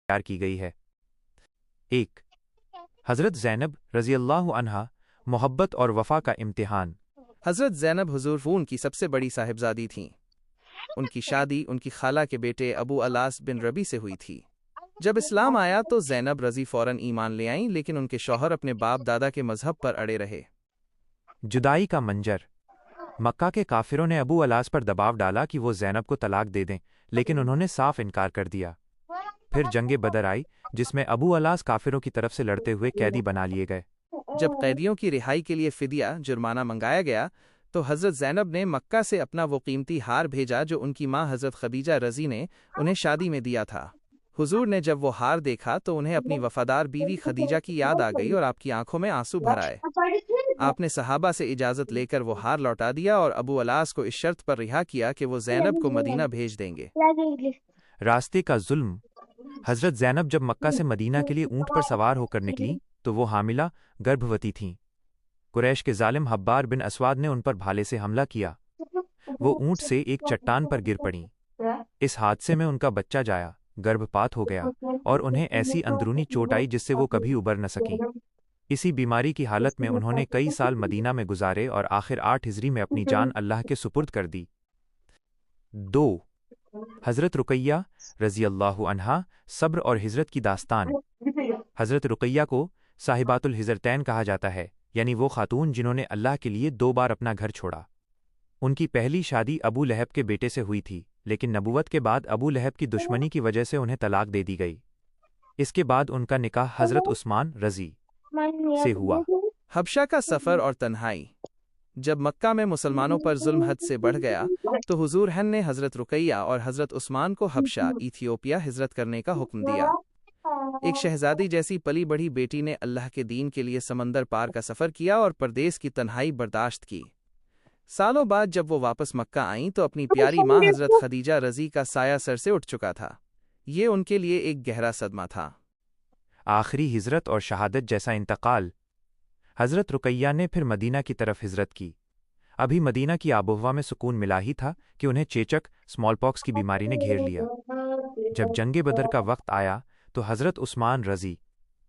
تیار کی گئی ہے۔ 1. حضرت زینب رضی اللہ عنہا، محبت اور وفا کا امتحان۔ حضرت زینب حضور فون کی سب سے بڑی صاحبزادی تھیں۔ ان کی شادی ان کی خالہ کے بیٹے ابو الاس بن ربی سے ہوئی تھی۔ جب اسلام آیا تو زینب رضی فوراً ایمان لے آئیں، لیکن ان کے شوہر اپنے باپ دادا کے مذہب پر اڑے رہے۔ جدائی کا منظر۔ مکہ کے کافروں نے ابو الاس پر دباؤ ڈالا کہ وہ زینب کو طلاق دے دیں، لیکن انہوں نے صاف انکار کر دیا۔ پھر جنگ بدر آئی، جس میں ابو الاس کافروں کی طرف سے لڑتے ہوئے قیدی بنا لیے گئے۔ جب قیدیوں کی رہائی کے لیے فدیہ جرمانہ منگایا گیا تو حضرت زینب نے مکہ سے اپنا وہ قیمتی ہار بھیجا جو ان کی ماں حضرت خدیجہ رضی نے انہیں شادی میں دیا تھا۔ حضور نے جب وہ ہار دیکھا تو انہیں اپنی وفادار بیوی خدیجہ کی یاد آ گئی اور آپ کی آنکھوں میں آنسو بھر آئے۔ آپ نے صحابہ سے اجازت لے کر وہ ہار لوٹا دیا اور ابو الاس کو اس شرط پر رہا کیا کہ وہ زینب کو مدینہ بھیج دیں گے۔ راستے کا ظلم۔ حضرت زینب جب مکہ سے مدینہ کے لیے اونٹ پر سوار ہو کر نکلی تو وہ حاملہ گربھوتی تھیں۔ قریش کے ظالم حبار بن اسود نے ان پر بھالے سے حملہ کیا۔ وہ اونٹ سے ایک چٹان پر گر پڑیں۔ اس حادثے میں ان کا بچہ جایا، گربھپات ہو گیا اور انہیں ایسی اندرونی چوٹ آئی جس سے وہ کبھی ابھر نہ سکیں۔ اسی بیماری کی حالت میں انہوں نے کئی سال مدینہ میں گزارے اور آخر 8 ہجری میں اپنی جان اللہ کے سپرد کر دی۔ 2. حضرت رقیہ رضی اللہ عنہا، صبر اور ہجرت کی داستان۔ حضرت رقیہ کو صاحبات الہجرتین کہا جاتا ہے، یعنی وہ خاتون جنہوں نے اللہ کے لیے 2 بار اپنا گھر چھوڑا۔ ان کی پہلی شادی ابو لہب کے بیٹے سے ہوئی تھی، لیکن نبوت کے بعد ابو لہب کی دشمنی کی وجہ سے انہیں طلاق دے دی گئی۔ اس کے بعد ان کا نکاح حضرت عثمان رضی سے ہوا۔ حبشہ کا سفر اور تنہائی۔ جب مکہ میں مسلمانوں پر ظلم حد سے بڑھ گیا تو حضور نے حضرت رقیہ اور حضرت عثمان کو حبشہ ایتھیوپیا ہجرت کرنے کا حکم دیا۔ ایک شہزادی جیسی پلی بڑھی بیٹی نے اللہ کے دین کے لیے سمندر پار کا سفر کیا اور پردیس کی تنہائی برداشت کی۔ سالوں بعد جب وہ واپس مکہ آئیں تو اپنی پیاری ماں حضرت خدیجہ رضی کا سایہ سر سے اٹھ چکا تھا۔ یہ ان کے لیے ایک گہرا صدمہ تھا۔ آخری ہجرت اور شہادت جیسا انتقال۔ حضرت رقیہ نے پھر مدینہ کی طرف ہجرت کی۔ ابھی مدینہ کی آب و ہوا میں سکون ملا ہی تھا کہ انہیں چیچک اسمال پاکس کی بیماری نے گھیر لیا۔ جب جنگ بدر کا وقت آیا تو حضرت عثمان رضی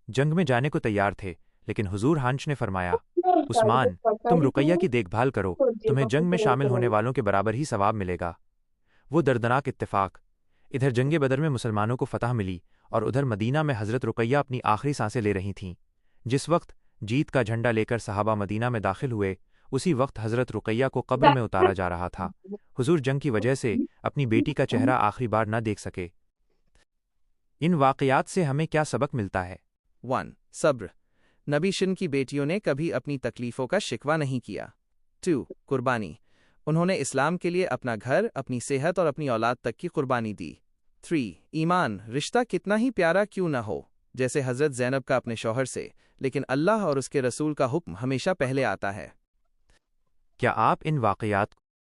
جنگ میں جانے کو تیار تھے، لیکن حضور نے فرمایا، عثمان، تم رقیہ کی دیکھ بھال کرو، تمہیں جنگ میں شامل ہونے والوں کے برابر ہی ثواب ملے گا۔ وہ دردناک اتفاق۔ ادھر جنگ بدر میں مسلمانوں کو فتح ملی اور ادھر مدینہ میں حضرت رقیہ اپنی آخری سانسیں لے رہی تھیں۔ جس وقت جیت کا جھنڈا لے کر صحابہ مدینہ میں داخل ہوئے، اسی وقت حضرت رقیہ کو قبر میں اتارا جا رہا تھا۔ حضور جنگ کی وجہ سے اپنی بیٹی کا چہرہ آخری بار نہ دیکھ سکے۔ ان واقعات سے ہمیں کیا سبق ملتا ہے؟ 1. صبر۔ نبی شن کی بیٹیوں نے کبھی اپنی تکلیفوں کا شکوہ نہیں کیا۔ 2. قربانی۔ انہوں نے اسلام کے لیے اپنا گھر، اپنی صحت اور اپنی اولاد تک کی قربانی دی۔ 3. ایمان۔ رشتہ کتنا ہی پیارا کیوں نہ ہو، جیسے حضرت زینب کا اپنے شوہر سے، لیکن اللہ اور اس کے رسول کا حکم ہمیشہ پہلے آتا ہے۔ کیا آپ ان واقعات